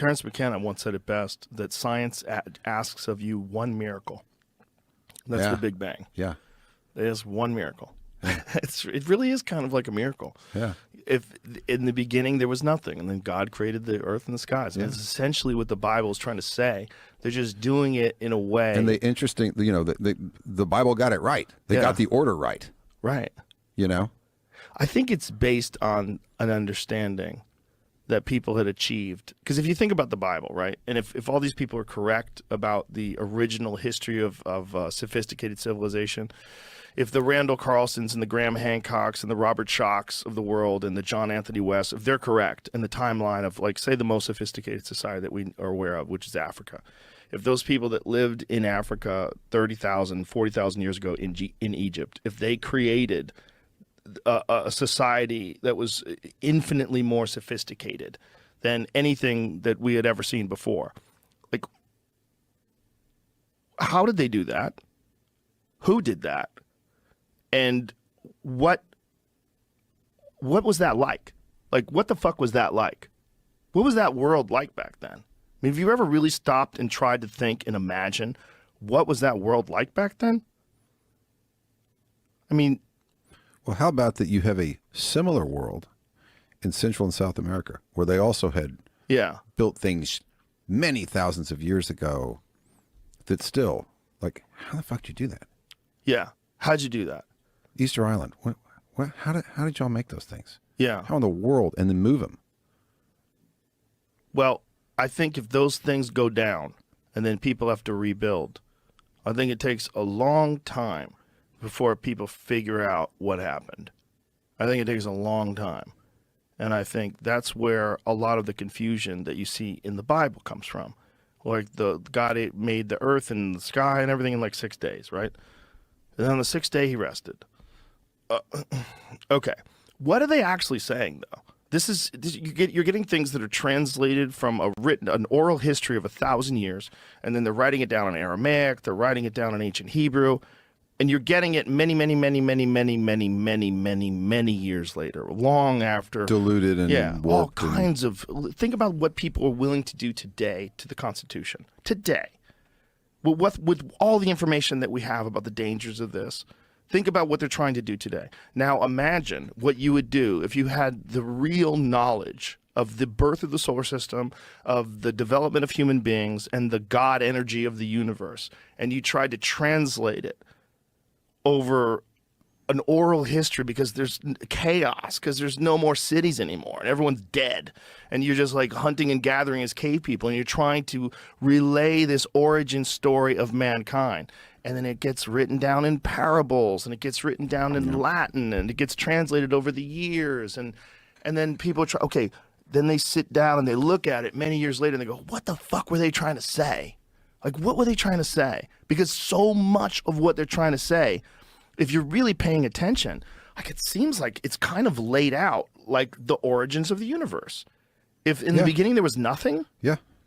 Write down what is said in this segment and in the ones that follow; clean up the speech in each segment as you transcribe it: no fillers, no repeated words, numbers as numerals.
Terence McKenna once said it best, that science asks of you one miracle. That's the Big Bang. Yeah. There's one miracle. It really is kind of like a miracle. Yeah. If in the beginning there was nothing, and then God created the earth and the skies. And it's essentially what the Bible is trying to say. They're just doing it in a way. And the Bible got it right. They got the order right. Right. You know? I think it's based on an understanding that people had achieved. Because if you think about the Bible, right, and if all these people are correct about the original history of sophisticated civilization, if the Randall Carlsons and the Graham Hancocks and the Robert Shocks of the world and the John Anthony West, if they're correct in the timeline of, like, say, the most sophisticated society that we are aware of, which is Africa, if those people that lived in Africa 30,000, 40,000 years ago in Egypt, if they created a society that was infinitely more sophisticated than anything that we had ever seen before, like, how did they do that? Who did that? And what was that like? Like, what the fuck was that like? What was that world like back then? I mean, have you ever really stopped and tried to think and imagine what was that world like back then? I mean... Well, how about that you have a similar world in Central and South America where they also had built things many thousands of years ago that still, like, how the fuck did you do that? Yeah. How'd you do that? Easter Island. How did y'all make those things? Yeah. How in the world? And then move them? Well, I think if those things go down and then people have to rebuild, I think it takes a long time before people figure out what happened. I think it takes a long time. And I think that's where a lot of the confusion that you see in the Bible comes from. Like, God made the earth and the sky and everything in like 6 days, right? And then on the 6th day, he rested. Okay. What are they actually saying, though? You're getting things that are translated from an oral history of 1,000 years, and then they're writing it down in Aramaic, they're writing it down in ancient Hebrew, and you're getting it many, many, many, many, many, many, many, many, many years later, long after. Diluted and all kinds of. Think about what people are willing to do today to the Constitution. Today. With all the information that we have about the dangers of this, think about what they're trying to do today. Now imagine what you would do if you had the real knowledge of the birth of the solar system, of the development of human beings, and the God energy of the universe, and you tried to translate it over an oral history because there's chaos, because there's no more cities anymore and everyone's dead, and you're just like hunting and gathering as cave people, and you're trying to relay this origin story of mankind, and then it gets written down in parables, and it gets written down in Latin, and it gets translated over the years, and then people try, okay, then they sit down and they look at it many years later and they go, what the fuck were they trying to say? Like, what were they trying to say? Because so much of what they're trying to say, if you're really paying attention, like, it seems like it's kind of laid out like the origins of the universe. If in the beginning there was nothing,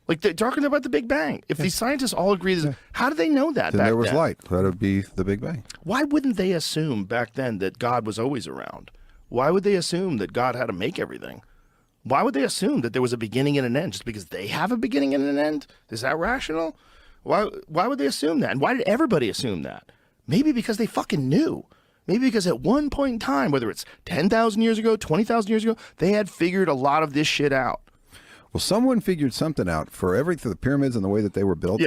like they're talking about the Big Bang. If these scientists all agree, how do they know that then back there was then? light. That would be the Big Bang. Why wouldn't they assume back then that God was always around? Why would they assume that God had to make everything? Why would they assume that there was a beginning and an end just because they have a beginning and an end? Is that rational? Why would they assume that? And why did everybody assume that? Maybe because they fucking knew. Maybe because at one point in time, whether it's 10,000 years ago, 20,000 years ago, they had figured a lot of this shit out. Well, someone figured something out for the pyramids and the way that they were built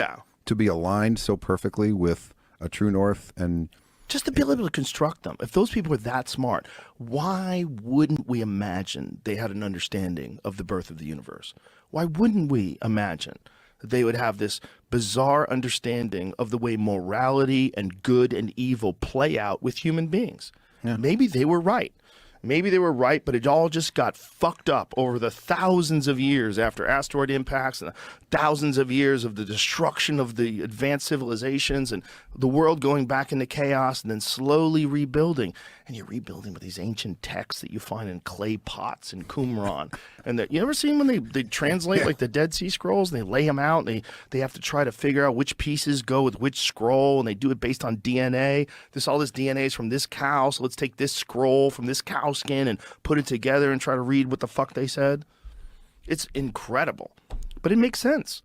to be aligned so perfectly with a true north. And just to be able to construct them. If those people were that smart, why wouldn't we imagine they had an understanding of the birth of the universe? Why wouldn't we imagine that they would have this bizarre understanding of the way morality and good and evil play out with human beings? Maybe they were right. Maybe they were right, but it all just got fucked up over the thousands of years after asteroid impacts and the thousands of years of the destruction of the advanced civilizations and the world going back into chaos and then slowly rebuilding. And you're rebuilding with these ancient texts that you find in clay pots in Qumran. And you ever seen when they translate like the Dead Sea Scrolls and they lay them out and they have to try to figure out which pieces go with which scroll, and they do it based on DNA. All this DNA is from this cow, so let's take this scroll from this cow skin and put it together and try to read what the fuck they said. It's incredible. But it makes sense.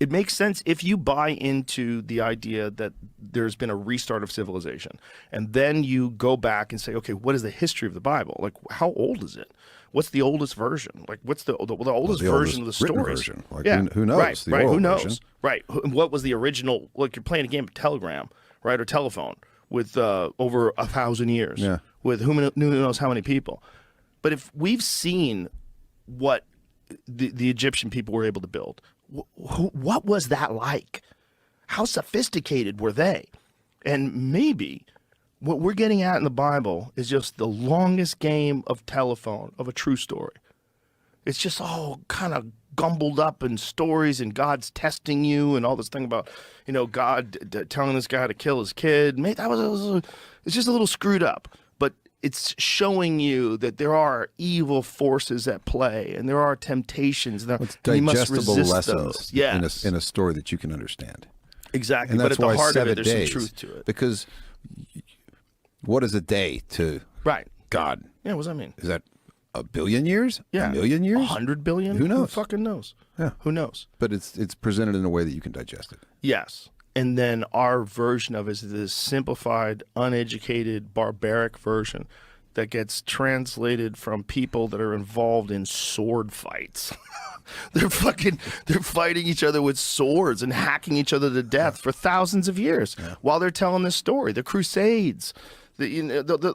It makes sense if you buy into the idea that there's been a restart of civilization. And then you go back and say, okay, what is the history of the Bible? Like, how old is it? What's the oldest version? Like, what's the oldest version of the stories? Version. Like, who knows? Right, the right. oral Who knows? version. Right. What was the original? Like, you're playing a game of Telegram, right, or telephone with over 1,000 years. Yeah. With who knows how many people. But if we've seen what the Egyptian people were able to build, what was that like? How sophisticated were they? And maybe what we're getting at in the Bible is just the longest game of telephone of a true story. It's just all kind of gumbled up in stories, and God's testing you and all this thing about, God telling this guy to kill his kid. Mate, it's just a little screwed up. But it's showing you that there are evil forces at play, and there are temptations. It's and you must digestible resist lessons those. Yes. in a story that you can understand. Exactly. And But that's at the why heart of 7 it, there's days, some truth to it. Because what is a day to God? Yeah, what does that mean? Is that a billion years? Yeah. A million years? 100 billion? Who knows? Who fucking knows? Yeah. Who knows? But it's presented in a way that you can digest it. Yes. And then our version of it is this simplified, uneducated, barbaric version that gets translated from people that are involved in sword fights. They're fighting each other with swords and hacking each other to death for thousands of years while they're telling this story. The Crusades,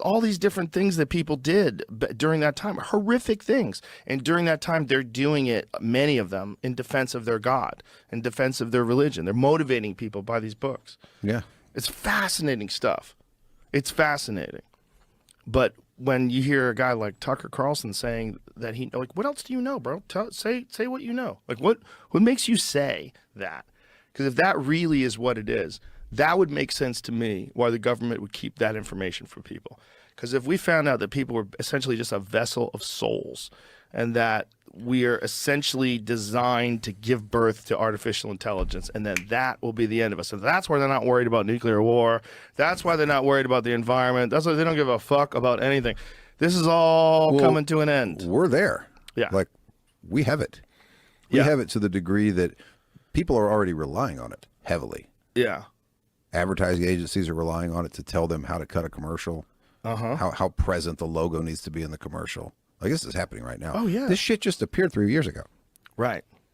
all these different things that people did during that time, horrific things. And during that time, they're doing it, many of them, in defense of their God, in defense of their religion. They're motivating people by these books. Yeah. It's fascinating stuff. It's fascinating. But when you hear a guy like Tucker Carlson saying that what else do you know, bro? Say what you know. Like, what makes you say that? Because if that really is what it is, that would make sense to me why the government would keep that information from people. Because if we found out that people were essentially just a vessel of souls, and that we are essentially designed to give birth to artificial intelligence, and then that will be the end of us. So that's why they're not worried about nuclear war. That's why they're not worried about the environment. That's why they don't give a fuck about anything. This is all coming to an end. We're there. Yeah. Like, we have it. We have it to the degree that people are already relying on it heavily. Yeah. Advertising agencies are relying on it to tell them how to cut a commercial, how present the logo needs to be in the commercial. Like, this is happening right now. Oh, yeah. This shit just appeared 3 years ago. Right.